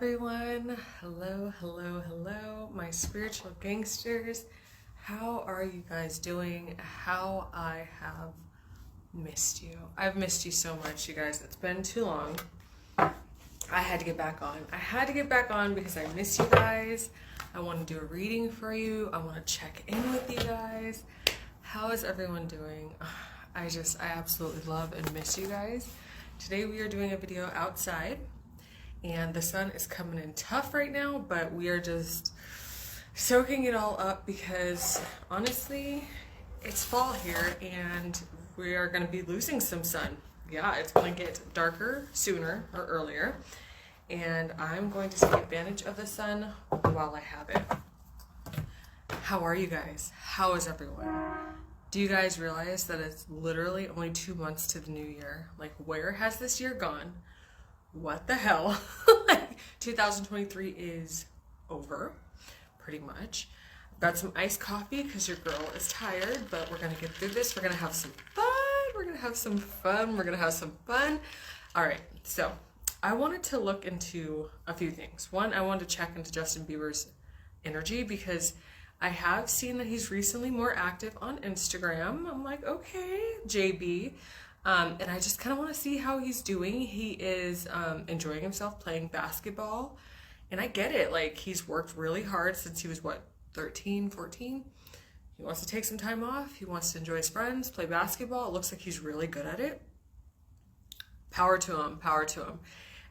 everyone. Hello, hello, hello, my spiritual gangsters. How are you guys doing? How I have missed you. I've missed you so much, you guys. It's been too long. I had to get back on. Because I miss you guys. I want to do a reading for you. I want to check in with you guys. How is everyone doing? I absolutely love and miss you guys. Today we are doing a video outside. And the sun is coming in tough right now, but we are just soaking it all up because honestly, it's fall here and we are going to be losing some sun. Yeah, it's going to get darker sooner or earlier, and I'm going to take advantage of the sun while I have it. How are you guys? How is everyone? Do you guys realize that it's literally only 2 months to the new year? Like, where has this year gone? What the hell? 2023 is over, pretty much. I've got some iced coffee because your girl is tired, but we're going to get through this. We're going to have some fun. All right, so I wanted to look into a few things. One, I wanted to check into Justin Bieber's energy because I have seen that he's recently more active on Instagram. I'm like, okay, JB. And I just kind of want to see how he's doing. He is enjoying himself playing basketball. And I get it. Like, he's worked really hard since he was, 13, 14? He wants to take some time off. He wants to enjoy his friends, play basketball. It looks like he's really good at it. Power to him.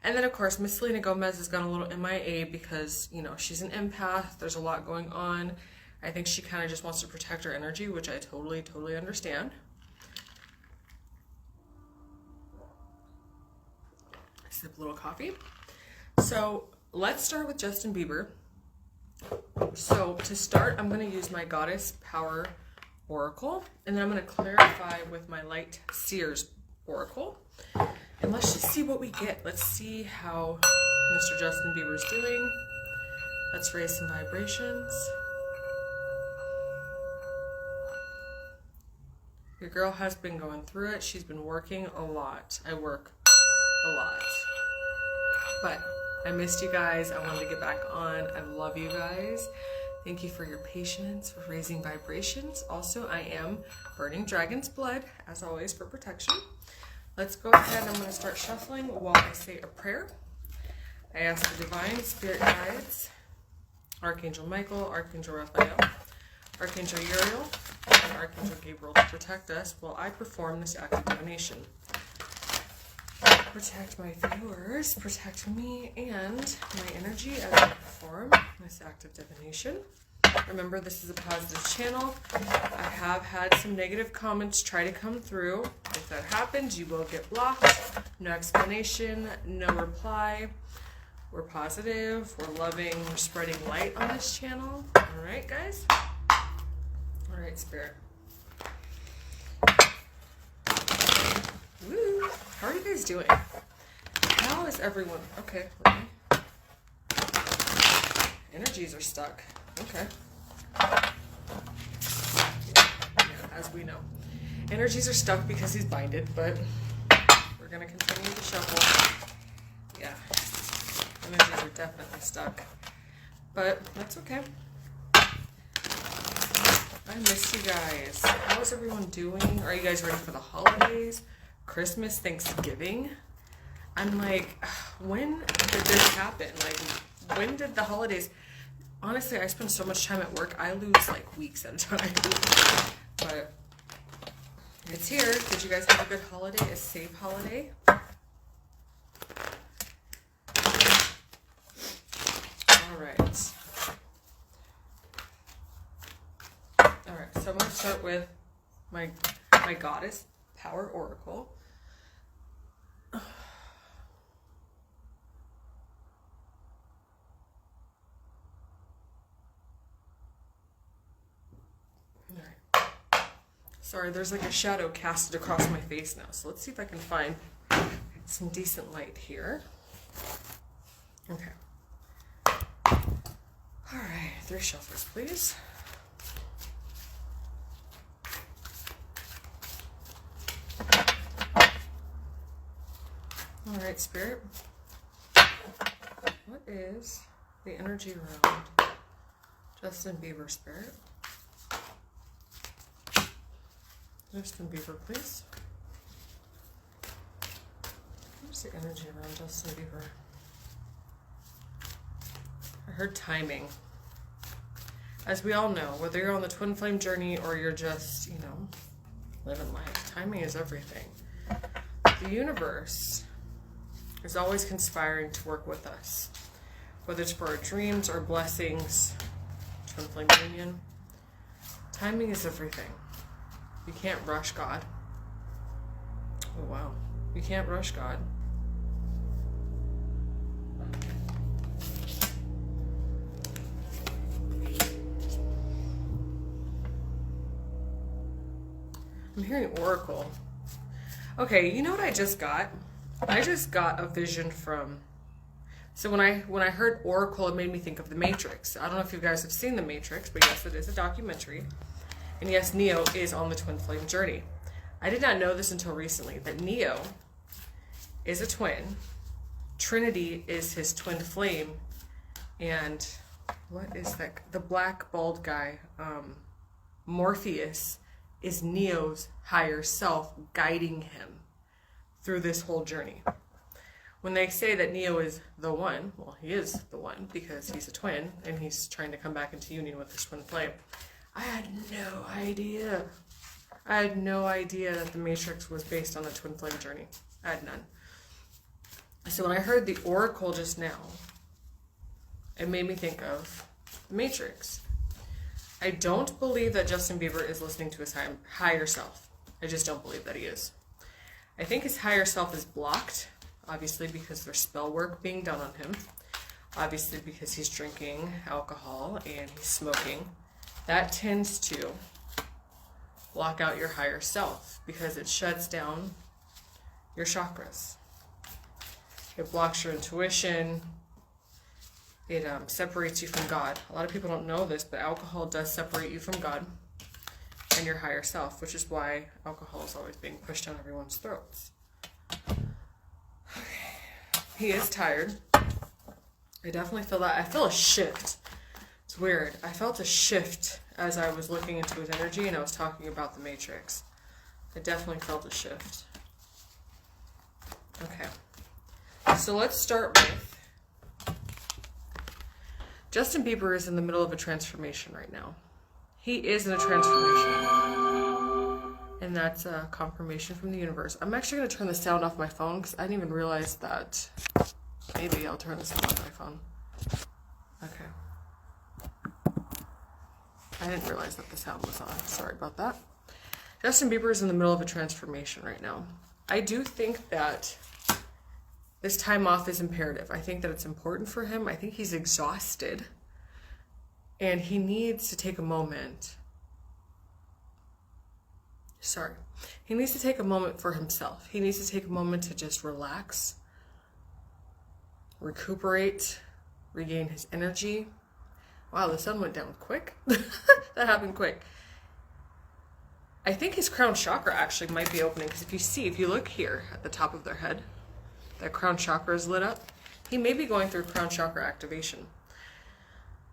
And then, of course, Miss Selena Gomez has gone a little M.I.A. because, she's an empath. There's a lot going on. I think she kind of just wants to protect her energy, which I totally understand. Sip a little coffee. So let's start with Justin Bieber. So to start, I'm going to use my Goddess Power Oracle, and then I'm going to clarify with my Light Seers Oracle. And let's just see what we get. Let's see how Mr. Justin Bieber's doing. Let's raise some vibrations. Your girl has been going through it. She's been working a lot. I work a lot. But I missed you guys. I wanted to get back on. I love you guys. Thank you for your patience, for raising vibrations. Also, I am burning dragon's blood, as always, for protection. Let's go ahead. I'm going to start shuffling while I say a prayer. I ask the divine spirit guides, Archangel Michael, Archangel Raphael, Archangel Uriel, and Archangel Gabriel to protect us while I perform this act of divination. Protect my viewers, protect me and my energy as I perform this act of divination. Remember, this is a positive channel. I have had some negative comments try to come through. If that happens, you will get blocked. No explanation, no reply. We're positive, we're loving, we're spreading light on this channel. All right, guys? All right, Spirit. Woo! How are you guys doing? How is everyone? Okay. Energies are stuck. Okay. Yeah, as we know. Energies are stuck because he's binded, but we're going to continue to shuffle. Yeah. Energies are definitely stuck. But that's okay. I miss you guys. How is everyone doing? Are you guys ready for the holidays? Christmas, Thanksgiving? I'm like, when did this happen? Like, when did the holidays... Honestly, I spend so much time at work, I lose like weeks at a time. But it's here. Did you guys have a good holiday? A safe holiday? Alright, so I'm going to start with my Goddess Power Oracle. Sorry, there's like a shadow casted across my face now. So let's see if I can find some decent light here. Okay. All right, 3 shuffles, please. All right, Spirit. What is the energy around Justin Bieber spirit? Justin Bieber, please. What's the energy around Justin Bieber? I heard timing. As we all know, whether you're on the twin flame journey or you're just, you know, living life, timing is everything. The universe is always conspiring to work with us, whether it's for our dreams or blessings, twin flame union. Timing is everything. You can't rush God. Oh, wow. You can't rush God. I'm hearing Oracle. Okay, you know what I just got? I just got a vision from... So when I heard Oracle, it made me think of The Matrix. I don't know if you guys have seen The Matrix, but yes, it is a documentary. And yes, Neo is on the twin flame journey. I did not know this until recently, that Neo is a twin. Trinity is his twin flame. And what is that? The black bald guy, Morpheus, is Neo's higher self guiding him through this whole journey. When they say that Neo is the one, well, he is the one because he's a twin and he's trying to come back into union with his twin flame. I had no idea. I had no idea that the Matrix was based on the twin flame journey. I had none. So when I heard the Oracle just now, it made me think of the Matrix. I don't believe that Justin Bieber is listening to his higher self. I just don't believe that he is. I think his higher self is blocked, obviously because there's spell work being done on him. Obviously because he's drinking alcohol and he's smoking. That tends to block out your higher self because it shuts down your chakras. It blocks your intuition. It separates you from God. A lot of people don't know this, but alcohol does separate you from God and your higher self, which is why alcohol is always being pushed down everyone's throats. He is tired. I definitely feel that. I feel a shift. It's weird. I felt a shift as I was looking into his energy and I was talking about the Matrix. I definitely felt a shift. Okay. So let's start with Justin Bieber is in the middle of a transformation right now. He is in a transformation. And that's a confirmation from the universe. I'm actually going to turn the sound off my phone because I didn't even realize that. Maybe I'll turn the sound off my phone. Okay. I didn't realize that the sound was on. Sorry about that. Justin Bieber is in the middle of a transformation right now. I do think that this time off is imperative. I think that it's important for him. I think he's exhausted. And he needs to take a moment. He needs to take a moment for himself. He needs to take a moment to just relax, recuperate, regain his energy. Wow, the sun went down quick. That happened quick. I think his crown chakra actually might be opening because if you look here at the top of their head, that crown chakra is lit up. He may be going through crown chakra activation.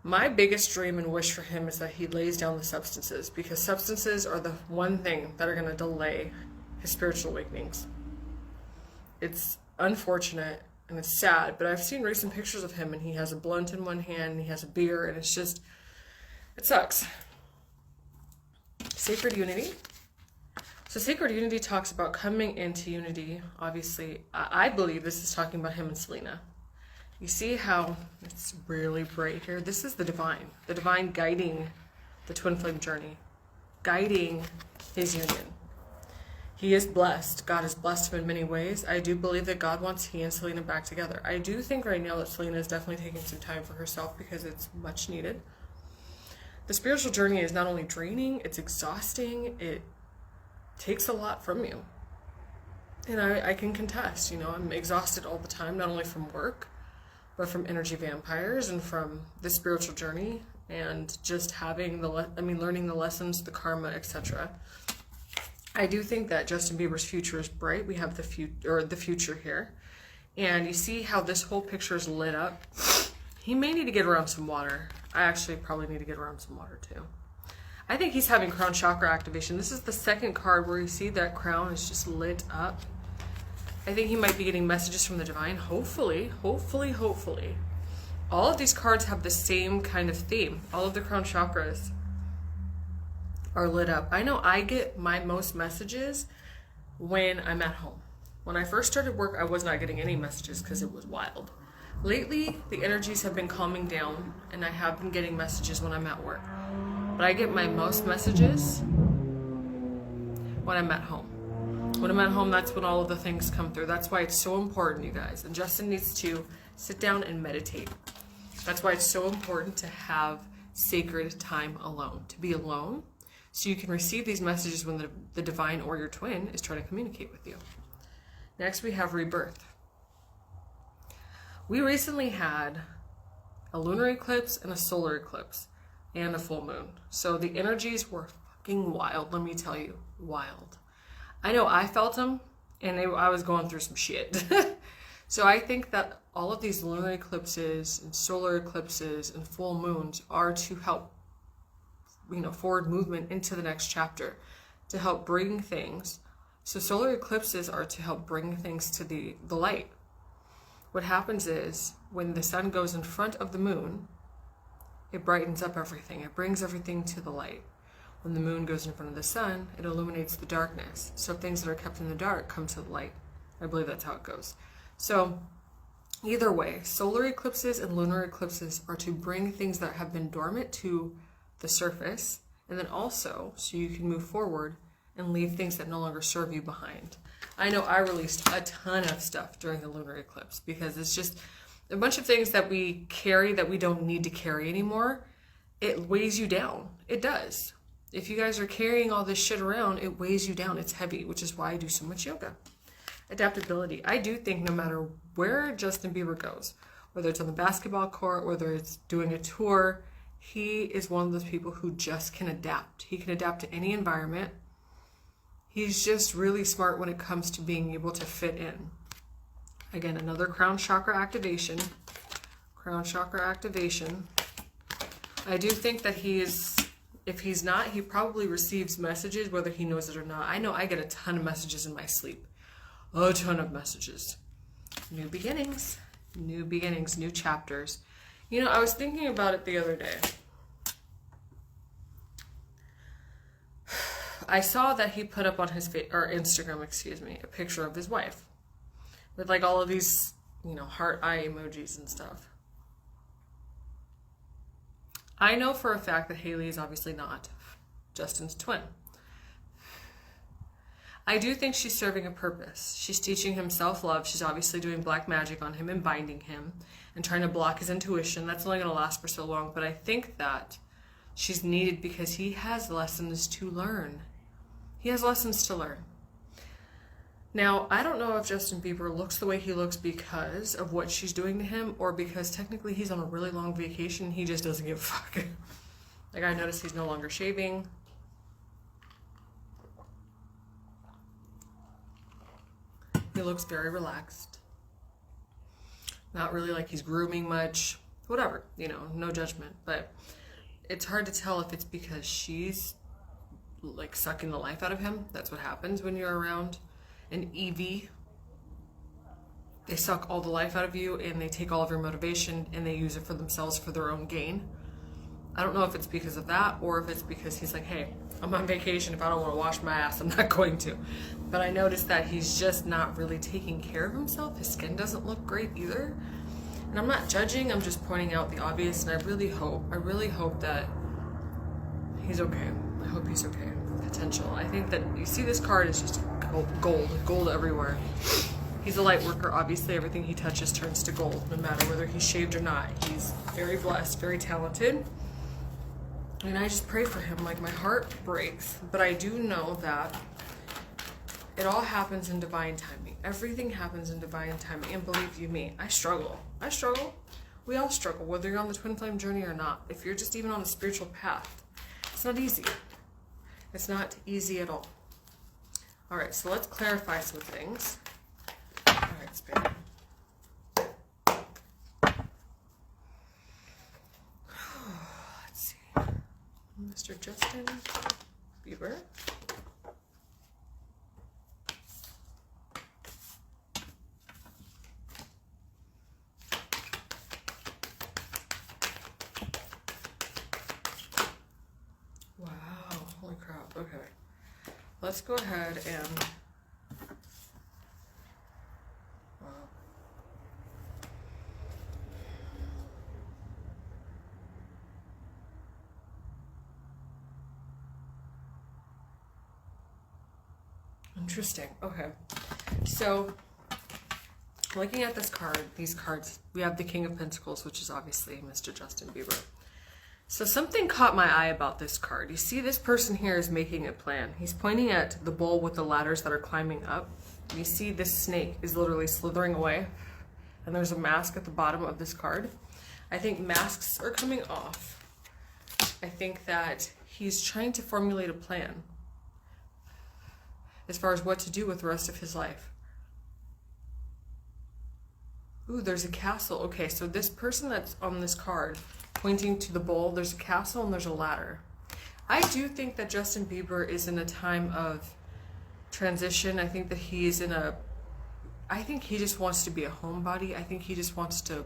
My biggest dream and wish for him is that he lays down the substances because substances are the one thing that are going to delay his spiritual awakenings. It's unfortunate and it's sad, but I've seen recent pictures of him and he has a blunt in one hand and he has a beer and it's just, it sucks. Sacred unity. So sacred unity talks about coming into unity. Obviously, I believe this is talking about him and Selena. You see how it's really bright here? This is the divine guiding the twin flame journey, guiding his union. He is blessed. God has blessed him in many ways. I do believe that God wants he and Selena back together. I do think right now that Selena is definitely taking some time for herself because it's much needed. The spiritual journey is not only draining, it's exhausting. It takes a lot from you. And I can contest, I'm exhausted all the time, not only from work, but from energy vampires and from the spiritual journey and just having learning the lessons, the karma, etc. I do think that Justin Bieber's future is bright. We have the future here. And you see how this whole picture is lit up. He may need to get around some water. I actually probably need to get around some water too. I think he's having crown chakra activation. This is the second card where you see that crown is just lit up. I think he might be getting messages from the divine. Hopefully, hopefully, hopefully. All of these cards have the same kind of theme. All of the crown chakras are lit up. I know I get my most messages when I'm at home. When I first started work, I was not getting any messages because it was wild. Lately, the energies have been calming down, and I have been getting messages when I'm at work. But I get my most messages when I'm at home. When I'm at home, that's when all of the things come through. That's why it's so important, you guys. And Justin needs to sit down and meditate. That's why it's so important to have sacred time alone. To be alone, so you can receive these messages when the divine or your twin is trying to communicate with you. Next, we have rebirth. We recently had a lunar eclipse and a solar eclipse and a full moon. So the energies were fucking wild, let me tell you. Wild. I know I felt them, and I was going through some shit. So I think that all of these lunar eclipses and solar eclipses and full moons are to help, forward movement into the next chapter, to help bring things. So solar eclipses are to help bring things to the light. What happens is when the sun goes in front of the moon, it brightens up everything. It brings everything to the light. When the moon goes in front of the sun, it illuminates the darkness. So things that are kept in the dark come to the light. I believe that's how it goes. So either way, solar eclipses and lunar eclipses are to bring things that have been dormant to the surface, and then also so you can move forward and leave things that no longer serve you behind. I know I released a ton of stuff during the lunar eclipse because it's just a bunch of things that we carry that we don't need to carry anymore. It weighs you down. It does. If you guys are carrying all this shit around, it weighs you down. It's heavy, which is why I do so much yoga. Adaptability. I do think no matter where Justin Bieber goes, whether it's on the basketball court, whether it's doing a tour, he is one of those people who just can adapt. He can adapt to any environment. He's just really smart when it comes to being able to fit in. Again, another crown chakra activation. Crown chakra activation. I do think that if he's not, he probably receives messages, whether he knows it or not. I know I get a ton of messages in my sleep. A ton of messages. New beginnings, new chapters. I was thinking about it the other day. I saw that he put up on his Instagram, a picture of his wife with like all of these, heart eye emojis and stuff. I know for a fact that Haley is obviously not Justin's twin. I do think she's serving a purpose. She's teaching him self-love. She's obviously doing black magic on him and binding him and trying to block his intuition. That's only going to last for so long, but I think that she's needed because he has lessons to learn. He has lessons to learn. Now, I don't know if Justin Bieber looks the way he looks because of what she's doing to him or because technically he's on a really long vacation. He just doesn't give a fuck. Like, I noticed he's no longer shaving. He looks very relaxed. Not really like he's grooming much. Whatever, no judgment. But it's hard to tell if it's because she's like sucking the life out of him. That's what happens when you're around an EV. They suck all the life out of you and they take all of your motivation and they use it for themselves for their own gain. I don't know if it's because of that or if it's because he's like, hey, I'm on vacation. If I don't want to wash my ass, I'm not going to. But I noticed that he's just not really taking care of himself. His skin doesn't look great either. And I'm not judging, I'm just pointing out the obvious, and I really hope that he's okay. I hope he's okay. Potential. I think that, you see this card is just gold everywhere. He's a light worker. Obviously, everything he touches turns to gold, no matter whether he's shaved or not. He's very blessed, very talented. And I just pray for him. Like, my heart breaks. But I do know that it all happens in divine timing. Everything happens in divine timing. And believe you me, I struggle. We all struggle, whether you're on the twin flame journey or not. If you're just even on a spiritual path, it's not easy. It's not easy at all. All right, so let's clarify some things. All right, Spirit. Mr. Justin Bieber. Wow, holy crap. Okay. Let's go ahead and... Wow. Interesting. Okay. So, looking at this card, these cards, we have the King of Pentacles, which is obviously Mr. Justin Bieber. So something caught my eye about this card. You see, this person here is making a plan. He's pointing at the bowl with the ladders that are climbing up. You see this snake is literally slithering away, and there's a mask at the bottom of this card. I think masks are coming off. I think that he's trying to formulate a plan as far as what to do with the rest of his life. Ooh, there's a castle. Okay, so this person that's on this card pointing to the bowl, there's a castle and there's a ladder. I do think that Justin Bieber is in a time of transition. I think that he's in a... I think he just wants to be a homebody. I think he just wants to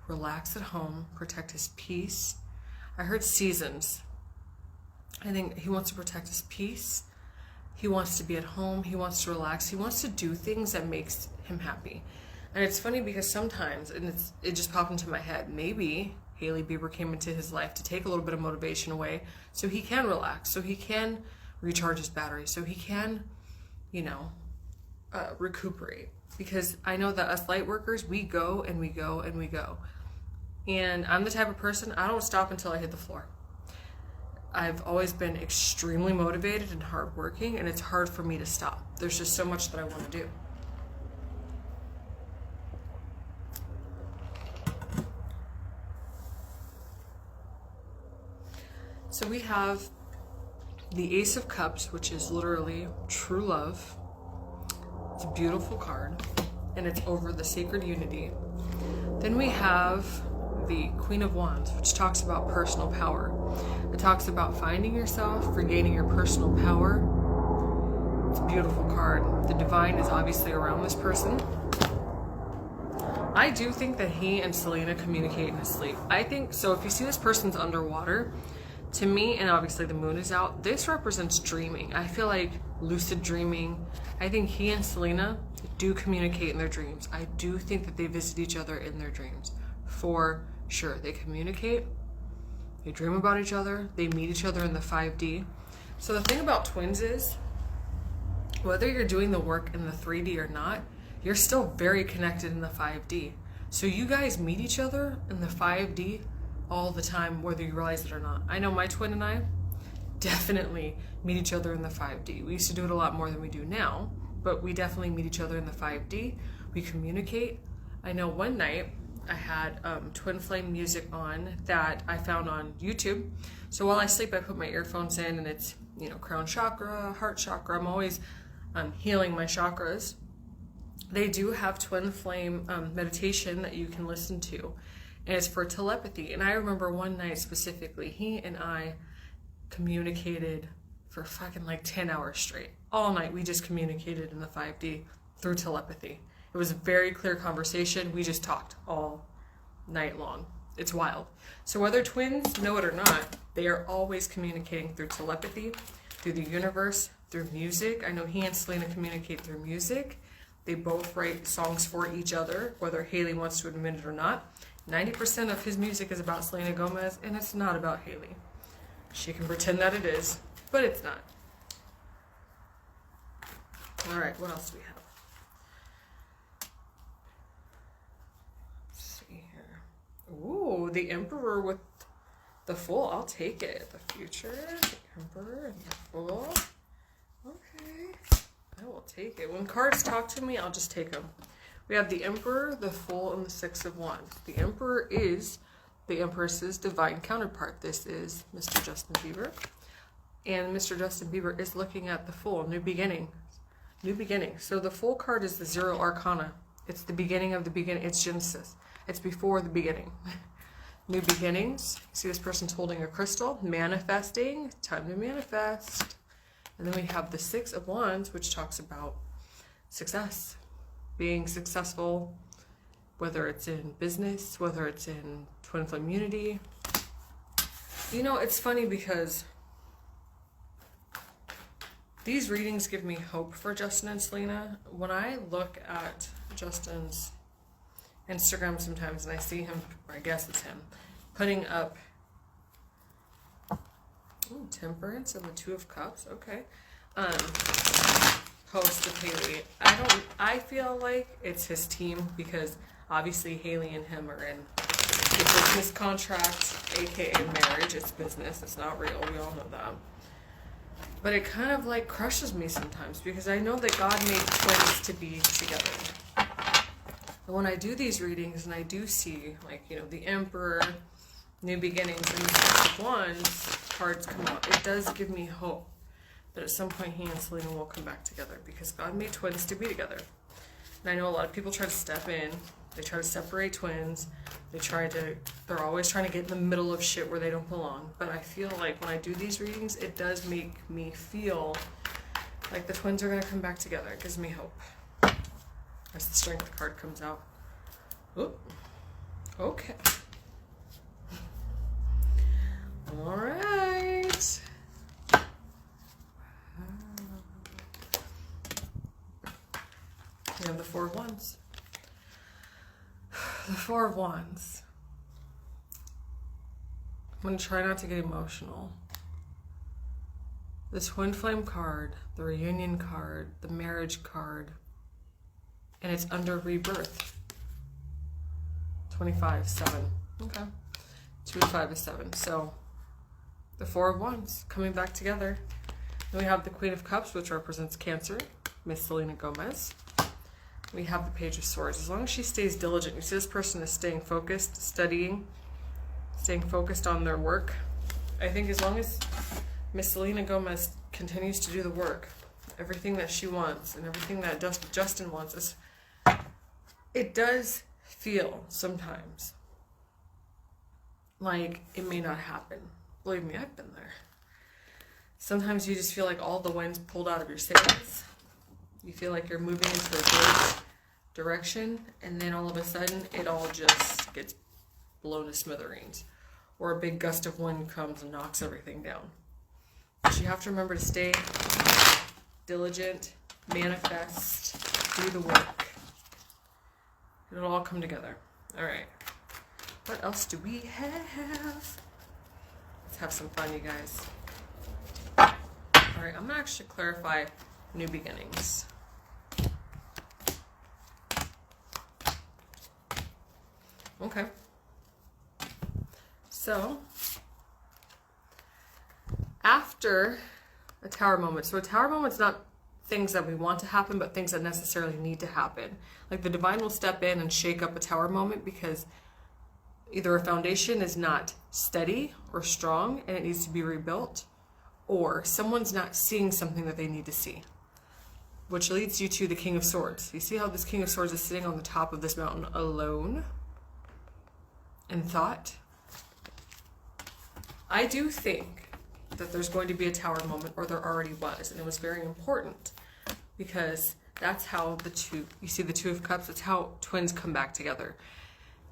relax at home, protect his peace. I heard seasons. I think he wants to protect his peace. He wants to be at home. He wants to relax. He wants to do things that makes him happy. And it's funny because sometimes, and it just popped into my head, maybe Hailey Bieber came into his life to take a little bit of motivation away so he can relax, so he can recharge his battery, so he can, you know, recuperate. Because I know that us light workers, we go and we go and we go. And I'm the type of person, I don't stop until I hit the floor. I've always been extremely motivated and hardworking, and it's hard for me to stop. There's just so much that I want to do. So we have the Ace of Cups, which is literally true love. It's a beautiful card, and it's over the sacred unity. Then we have the Queen of Wands, which talks about personal power. It talks about finding yourself, regaining your personal power. It's a beautiful card. The divine is obviously around this person. I do think that he and Selena communicate in his sleep. I think, so if you see this person's underwater, to me, and obviously the moon is out, this represents dreaming. I feel like lucid dreaming. I think he and Selena do communicate in their dreams. I do think that they visit each other in their dreams. For sure. They communicate. They dream about each other. They meet each other in the 5D. So the thing about twins is, whether you're doing the work in the 3D or not, you're still very connected in the 5D. So you guys meet each other in the 5D all the time, whether you realize it or not. I know my twin and I definitely meet each other in the 5D. We used to do it a lot more than we do now, but we definitely meet each other in the 5D. We communicate. I know one night I had twin flame music on that I found on YouTube. So while I sleep, I put my earphones in, and it's, you know, crown chakra, heart chakra. I'm always healing my chakras. They do have twin flame meditation that you can listen to, and it's for telepathy. And I remember one night specifically, he and I communicated for fucking like 10 hours straight. All night we just communicated in the 5D through telepathy. It was a very clear conversation. We just talked all night long. It's wild. So whether twins know it or not, they are always communicating through telepathy, through the universe, through music. I know he and Selena communicate through music. They both write songs for each other, whether Hailey wants to admit it or not. 90% of his music is about Selena Gomez, and it's not about Hailey. She can pretend that it is, but it's not. All right, what else do we have? Ooh, the Emperor with the Fool. I'll take it. The Future, the Emperor, and the Fool. Okay. I will take it. When cards talk to me, I'll just take them. We have the Emperor, the Fool, and the Six of Wands. The Emperor is the Empress's divine counterpart. This is Mr. Justin Bieber. And Mr. Justin Bieber is looking at the Fool. New beginning. New beginning. So the Fool card is the Zero Arcana. It's the beginning of the beginning. It's Genesis. It's before the beginning. New beginnings. See, this person's holding a crystal. Manifesting. Time to manifest. And then we have the Six of Wands, which talks about success. Being successful, whether it's in business, whether it's in twin flame unity. You know, it's funny because these readings give me hope for Justin and Selena. When I look at Justin's Instagram sometimes and I see him, or I guess it's him, putting up Temperance and the Two of Cups, okay. Post of Haley. I feel like it's his team because obviously Haley and him are in a business contract, aka marriage. It's business, it's not real, we all know that. But it kind of like crushes me sometimes because I know that God made twins to be together. And when I do these readings and I do see, like, you know, the Emperor, New Beginnings, and the Six of Wands cards come out, it does give me hope that at some point he and Selena will come back together because God made twins to be together. And I know a lot of people try to step in, they try to separate twins, they're always trying to get in the middle of shit where they don't belong. But I feel like when I do these readings, it does make me feel like the twins are going to come back together. It gives me hope. As the Strength card comes out. Oop. Okay. All right. We have the Four of Wands. The Four of Wands. I'm going to try not to get emotional. The Twin Flame card, the Reunion card, the Marriage card, and it's under rebirth. 25, 7. Okay. 2 to 5 is 7. So, the Four of Wands coming back together. Then we have the Queen of Cups, which represents Cancer, Miss Selena Gomez. We have the Page of Swords. As long as she stays diligent, you see this person is staying focused, studying, staying focused on their work. I think as long as Miss Selena Gomez continues to do the work, everything that she wants and everything that Justin wants, is, it does feel sometimes like it may not happen. Believe me, I've been there. Sometimes you just feel like all the wind's pulled out of your sails. You feel like you're moving into a good direction, and then all of a sudden, it all just gets blown to smithereens. Or a big gust of wind comes and knocks everything down. But you have to remember to stay diligent, manifest, do the work. It'll all come together. All right. What else do we have? Let's have some fun, you guys. All right, I'm gonna actually clarify New Beginnings. Okay. So, after a Tower moment. So a Tower moment's not things that we want to happen, but things that necessarily need to happen. Like the divine will step in and shake up a Tower moment because either a foundation is not steady or strong and it needs to be rebuilt, or someone's not seeing something that they need to see. Which leads you to the King of Swords. You see how this King of Swords is sitting on the top of this mountain alone? In thought? I do think that there's going to be a Tower moment, or there already was, and it was very important because that's how you see the Two of Cups, it's how twins come back together.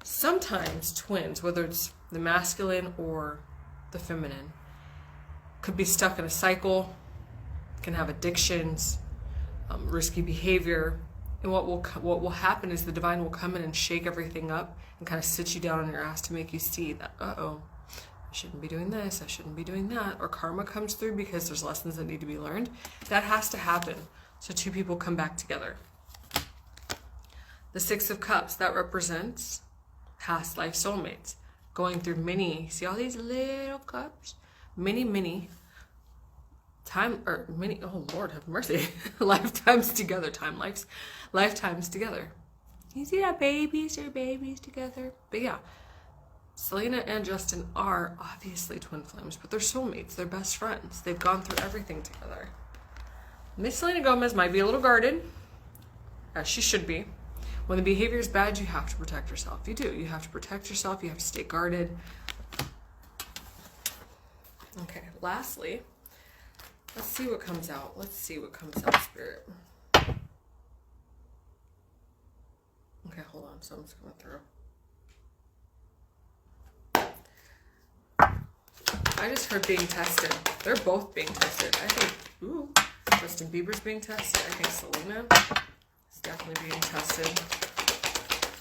Sometimes twins, whether it's the masculine or the feminine, could be stuck in a cycle, can have addictions, risky behavior, and what will happen is the divine will come in and shake everything up and kind of sit you down on your ass to make you see that, uh-oh, I shouldn't be doing this, I shouldn't be doing that, or karma comes through because there's lessons that need to be learned. That has to happen so two people come back together. The Six of Cups, that represents past life soulmates, going through many, see all these little cups? Many oh Lord have mercy, lifetimes together, lifetimes together. You see that babies are babies together? But yeah, Selena and Justin are obviously twin flames, but they're soulmates, they're best friends. They've gone through everything together. Miss Selena Gomez might be a little guarded, as she should be, When the behavior is bad, you have to protect yourself. You do. You have to protect yourself. You have to stay guarded. Okay, lastly, let's see what comes out. Let's see what comes out, Spirit. Okay, hold on. So I'm just going through. I just heard being tested. They're both being tested. I think, ooh, Justin Bieber's being tested. I think Selena is definitely being tested.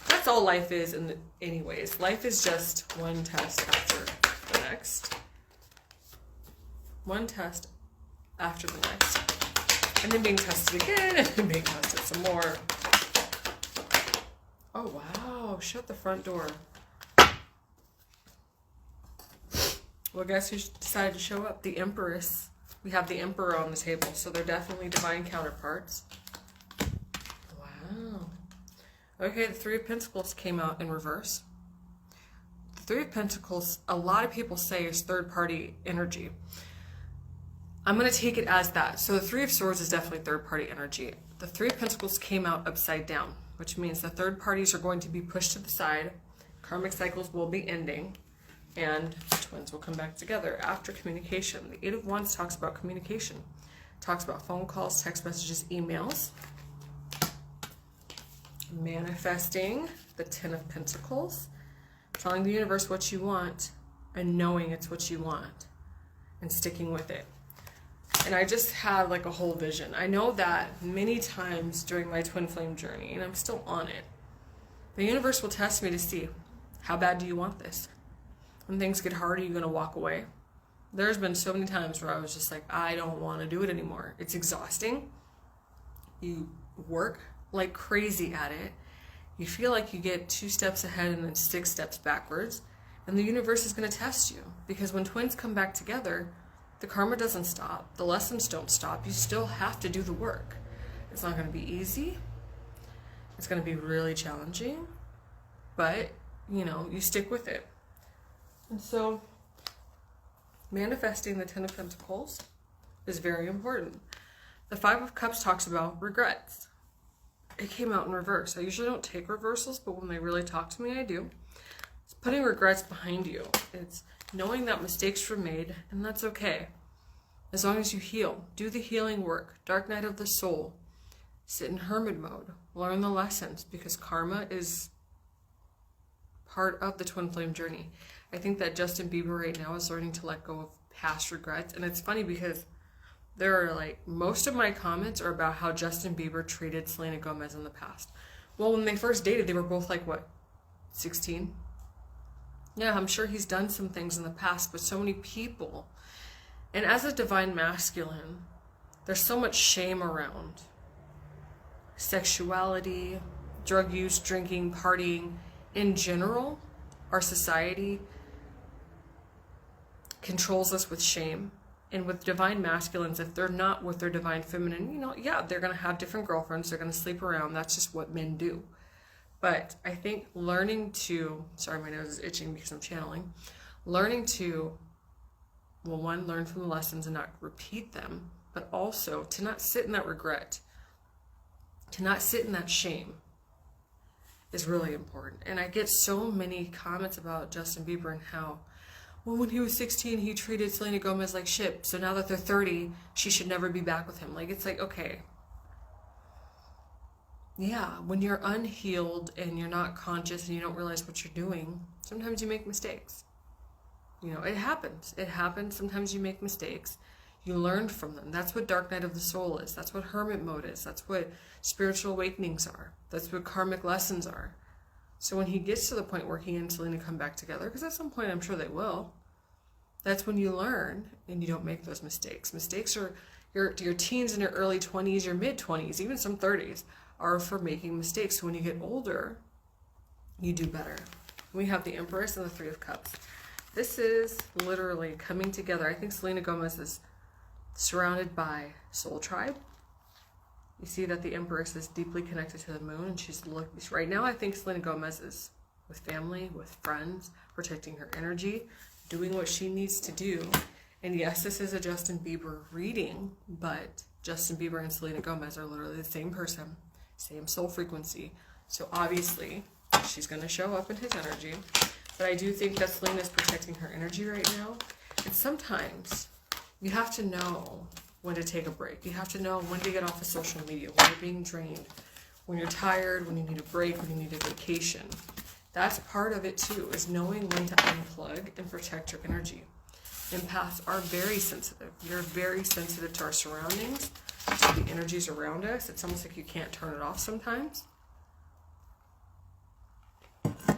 That's all life is anyways. Life is just one test after the next. One test after the next. And then being tested again, and then being tested some more. Oh, wow. Shut the front door. Well, guess who decided to show up? The Empress. We have the Emperor on the table, so they're definitely divine counterparts. Wow. Okay, the Three of Pentacles came out in reverse. The Three of Pentacles, a lot of people say, is third-party energy. I'm going to take it as that. So the Three of Swords is definitely third-party energy. The Three of Pentacles came out upside down, which means the third parties are going to be pushed to the side. Karmic cycles will be ending. And twins will come back together after communication. The Eight of Wands talks about communication. Talks about phone calls, text messages, emails. Manifesting the Ten of Pentacles. Telling the universe what you want and knowing it's what you want. And sticking with it. And I just had like a whole vision. I know that many times during my twin flame journey, and I'm still on it, the universe will test me to see, how bad do you want this? When things get hard, are you going to walk away? There's been so many times where I was just like, I don't want to do it anymore. It's exhausting. You work like crazy at it. You feel like you get 2 steps ahead and then 6 steps backwards. And the universe is going to test you. Because when twins come back together, the karma doesn't stop. The lessons don't stop. You still have to do the work. It's not going to be easy. It's going to be really challenging. But, you know, you stick with it. And so, manifesting the Ten of Pentacles is very important. The Five of Cups talks about regrets. It came out in reverse. I usually don't take reversals, but when they really talk to me, I do. It's putting regrets behind you. It's knowing that mistakes were made, and that's okay. As long as you heal. Do the healing work. Dark night of the soul. Sit in hermit mode. Learn the lessons, because karma is part of the twin flame journey. I think that Justin Bieber right now is learning to let go of past regrets. And it's funny because there are like, most of my comments are about how Justin Bieber treated Selena Gomez in the past. Well, when they first dated, they were both like, what, 16? Yeah, I'm sure he's done some things in the past, but so many people. And as a divine masculine, there's so much shame around sexuality, drug use, drinking, partying. In general, our society controls us with shame. And with divine masculines, if they're not with their divine feminine, you know, yeah, they're going to have different girlfriends. They're going to sleep around. That's just what men do. But I think learning to, sorry, my nose is itching because I'm channeling. Learning to, well, one, learn from the lessons and not repeat them, but also to not sit in that regret, to not sit in that shame is really important. And I get so many comments about Justin Bieber and how, well, when he was 16, he treated Selena Gomez like shit. So now that they're 30, she should never be back with him. Like, it's like, okay. Yeah, when you're unhealed and you're not conscious and you don't realize what you're doing, sometimes you make mistakes. You know, it happens. It happens. Sometimes you make mistakes. You learn from them. That's what Dark Night of the Soul is. That's what Hermit Mode is. That's what spiritual awakenings are. That's what karmic lessons are. So when he gets to the point where he and Selena come back together, because at some point I'm sure they will, that's when you learn and you don't make those mistakes. Mistakes are your teens and your early 20s, your mid 20s, even some 30s are for making mistakes. So when you get older, you do better. We have the Empress and the Three of Cups. This is literally coming together. I think Selena Gomez is surrounded by soul tribe. You see that the Empress is deeply connected to the moon, and she's right now. I think Selena Gomez is with family, with friends, protecting her energy, doing what she needs to do. And yes, this is a Justin Bieber reading, but Justin Bieber and Selena Gomez are literally the same person, same soul frequency. So obviously, she's going to show up in his energy. But I do think that Selena is protecting her energy right now. And sometimes you have to know when to take a break. You have to know when to get off of social media, when you're being drained, when you're tired, when you need a break, when you need a vacation. That's part of it too, is knowing when to unplug and protect your energy. Empaths are very sensitive. We're very sensitive to our surroundings, to the energies around us. It's almost like you can't turn it off sometimes.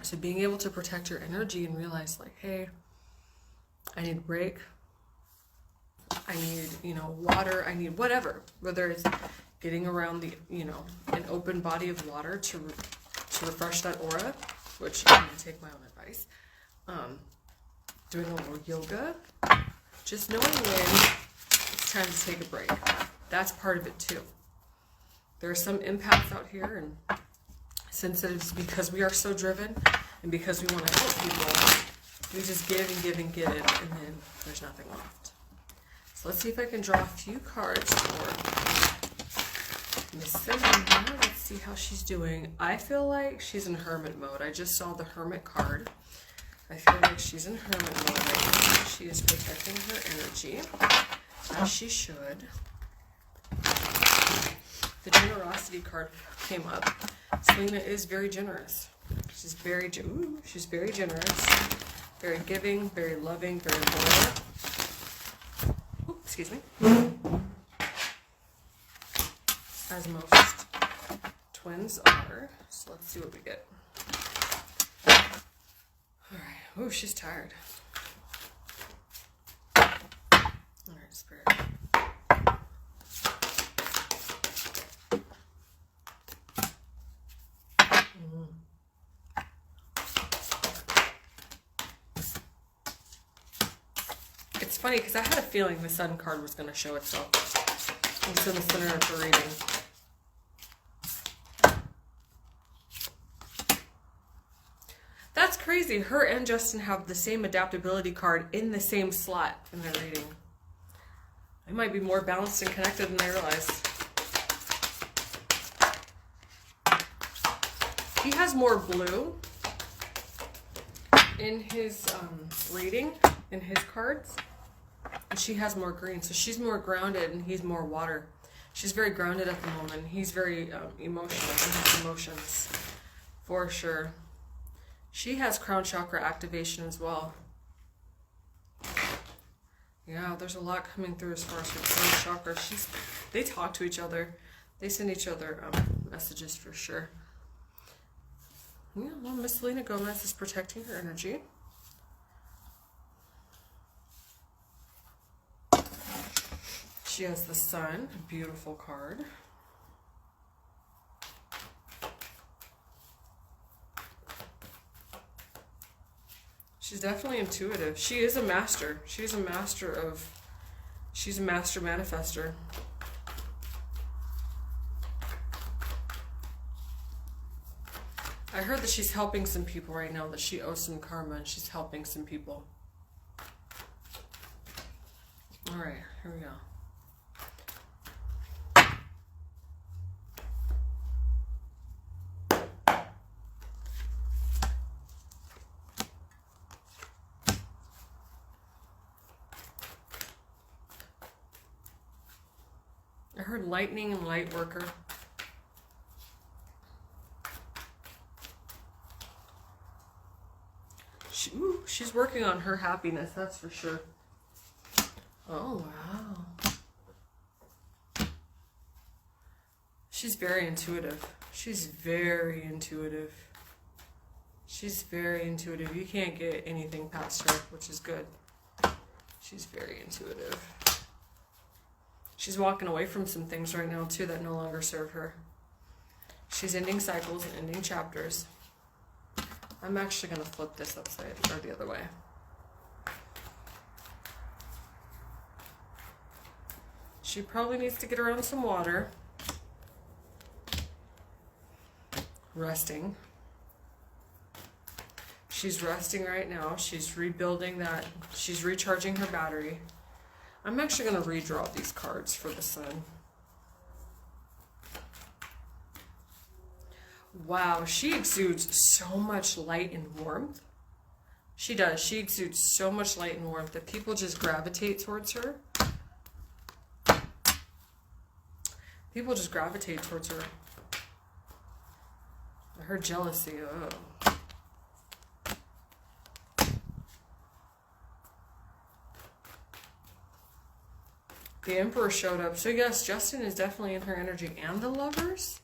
So being able to protect your energy and realize like, hey, I need a break. I need, water. I need whatever. Whether it's getting around the, an open body of water to refresh that aura, which I'm going to take my own advice. Doing a little yoga. Just knowing when it's time to take a break. That's part of it too. There are some empaths out here and sensitives because we are so driven and because we want to help people. We just give and give and give, and then there's nothing left. So let's see if I can draw a few cards for Miss Selena. Let's see how she's doing. I feel like she's in hermit mode. I just saw the hermit card. I feel like she's in hermit mode right now. She is protecting her energy, as she should. The generosity card came up. Selena is very generous. She's very generous, very giving, very loving, very loyal. Ooh, excuse me. As most twins are. So let's see what we get. Alright. Ooh, she's tired. Alright, Spirit. It's funny because I had a feeling the Sun card was going to show itself. It's in the center of the reading. That's crazy. Her and Justin have the same adaptability card in the same slot in their reading. They might be more balanced and connected than I realized. He has more blue in his reading, in his cards. And she has more green. So she's more grounded and he's more water. She's very grounded at the moment. He's very emotional in his emotions. For sure. She has crown chakra activation as well. Yeah, there's a lot coming through as far as her crown chakra. They talk to each other. They send each other messages for sure. Yeah, well, Miss Selena Gomez is protecting her energy. She has the Sun, a beautiful card. She's definitely intuitive. She is a master. She's a master manifester. I heard that she's helping some people right now, that she owes some karma and she's helping some people. Alright, here we go. I heard lightning and light worker. She's working on her happiness, that's for sure. Oh, wow. She's very intuitive. She's very intuitive. She's very intuitive. You can't get anything past her, which is good. She's very intuitive. She's walking away from some things right now, too, that no longer serve her. She's ending cycles and ending chapters. I'm actually going to flip this upside, or the other way. She probably needs to get around some water. Resting. She's resting right now. She's rebuilding that. She's recharging her battery. I'm actually going to redraw these cards for the Sun. Wow, she exudes so much light and warmth. She does. She exudes so much light and warmth that people just gravitate towards her. People just gravitate towards her. Her jealousy, oh. The Emperor showed up. So yes, Justin is definitely in her energy. And the Lovers.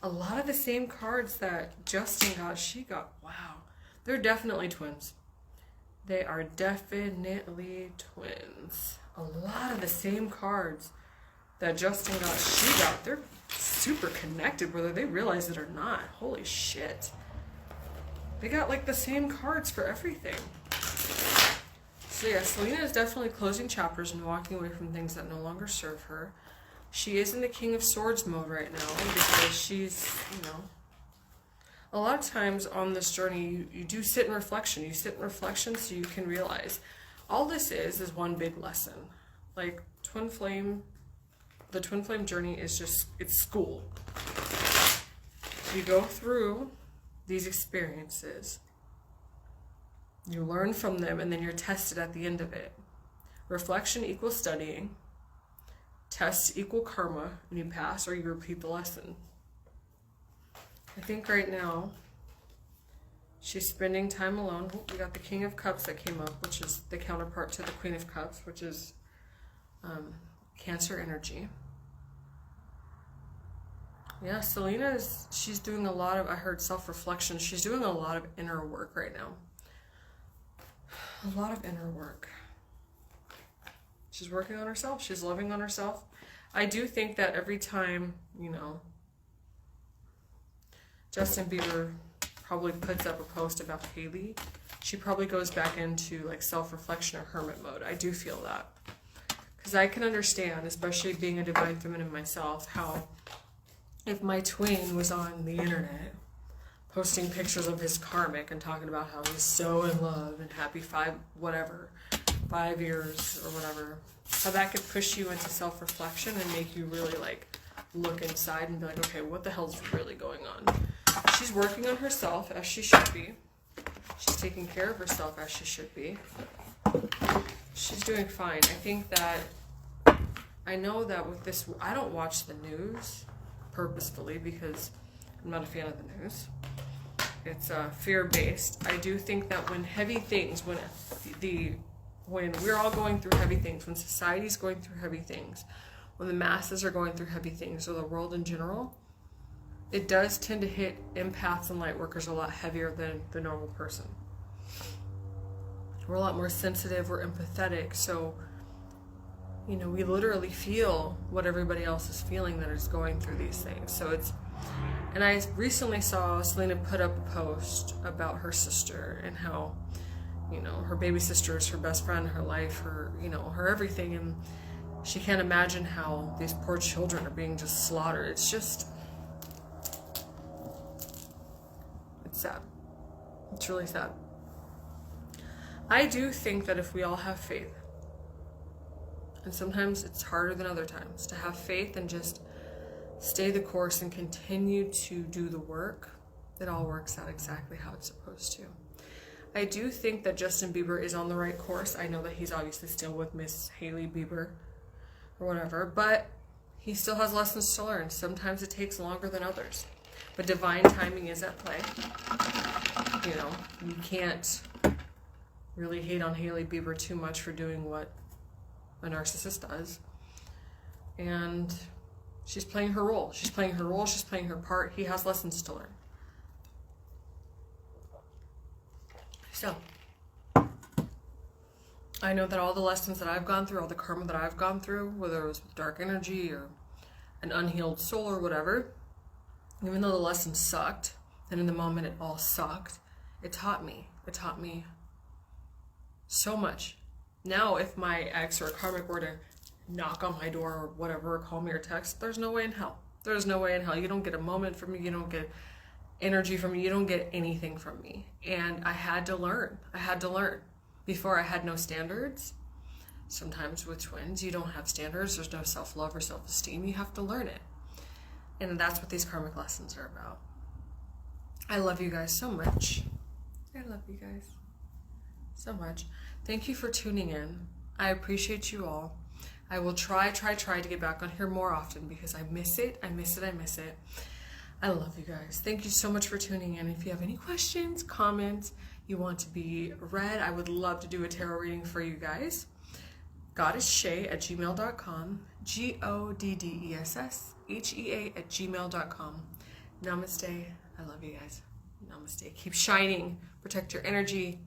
A lot of the same cards that Justin got, she got. Wow. They're definitely twins. They are definitely twins. A lot of the same cards that Justin got, she got. They're super connected, whether they realize it or not. Holy shit. They got like the same cards for everything. So yeah, Selena is definitely closing chapters and walking away from things that no longer serve her. She is in the King of Swords mode right now because she's, you know, a lot of times on this journey, you do sit in reflection. You sit in reflection so you can realize all this is one big lesson. Like twin flame, the twin flame journey is just, it's school. You go through these experiences, you learn from them, and then you're tested at the end of it. Reflection equals studying. Tests equal karma, and you pass or you repeat the lesson. I think right now she's spending time alone. We got the King of Cups that came up, which is the counterpart to the Queen of Cups, which is Cancer energy. Yeah, Selena she's doing a lot of, I heard self-reflection. She's doing a lot of inner work right now. A lot of inner work. She's working on herself. She's loving on herself. I do think that every time, you know, Justin Bieber probably puts up a post about Hailey, she probably goes back into like self-reflection or hermit mode. I do feel that. Because I can understand, especially being a divine feminine myself, how if my twin was on the internet posting pictures of his karmic and talking about how he's so in love and happy 5 years or whatever, how that could push you into self-reflection and make you really like look inside and be like, okay, what the hell's really going on? She's working on herself as she should be. She's taking care of herself as she should be. She's doing fine. I think that, I know that with this, I don't watch the news purposefully because I'm not a fan of the news. It's fear-based. I do think that when heavy things, when we're all going through heavy things, when society's going through heavy things, when the masses are going through heavy things, or the world in general, it does tend to hit empaths and light workers a lot heavier than the normal person. We're a lot more sensitive, we're empathetic, so, you know, we literally feel what everybody else is feeling that is going through these things. So it's, and I recently saw Selena put up a post about her sister and how, you know, her baby sister is her best friend, her life, her, you know, her everything, and she can't imagine how these poor children are being just slaughtered. It's just, it's sad. It's really sad. I do think that if we all have faith, and sometimes it's harder than other times, to have faith and just stay the course and continue to do the work, it all works out exactly how it's supposed to. I do think that Justin Bieber is on the right course. I know that he's obviously still with Miss Hailey Bieber or whatever, but he still has lessons to learn. Sometimes it takes longer than others, but divine timing is at play. You know, you can't really hate on Hailey Bieber too much for doing what a narcissist does. And she's playing her role. She's playing her role. She's playing her part. He has lessons to learn. So, I know that all the lessons that I've gone through, all the karma that I've gone through, whether it was with dark energy or an unhealed soul or whatever, even though the lesson sucked, and in the moment it all sucked, it taught me. It taught me so much. Now, if my ex or a karmic were to knock on my door or whatever, or call me or text, there's no way in hell. There's no way in hell. You don't get a moment from me. You don't get energy from me. You don't get anything from me. And I had to learn. I had to learn. Before, I had no standards. Sometimes with twins, you don't have standards. There's no self-love or self-esteem. You have to learn it. And that's what these karmic lessons are about. I love you guys so much. I love you guys so much. Thank you for tuning in. I appreciate you all. I will try to get back on here more often because I miss it. I love you guys. Thank you so much for tuning in. If you have any questions, comments, you want to be read, I would love to do a tarot reading for you guys. goddesshea@gmail.com. GODDESSHEA@gmail.com. Namaste. I love you guys. Namaste. Keep shining. Protect your energy.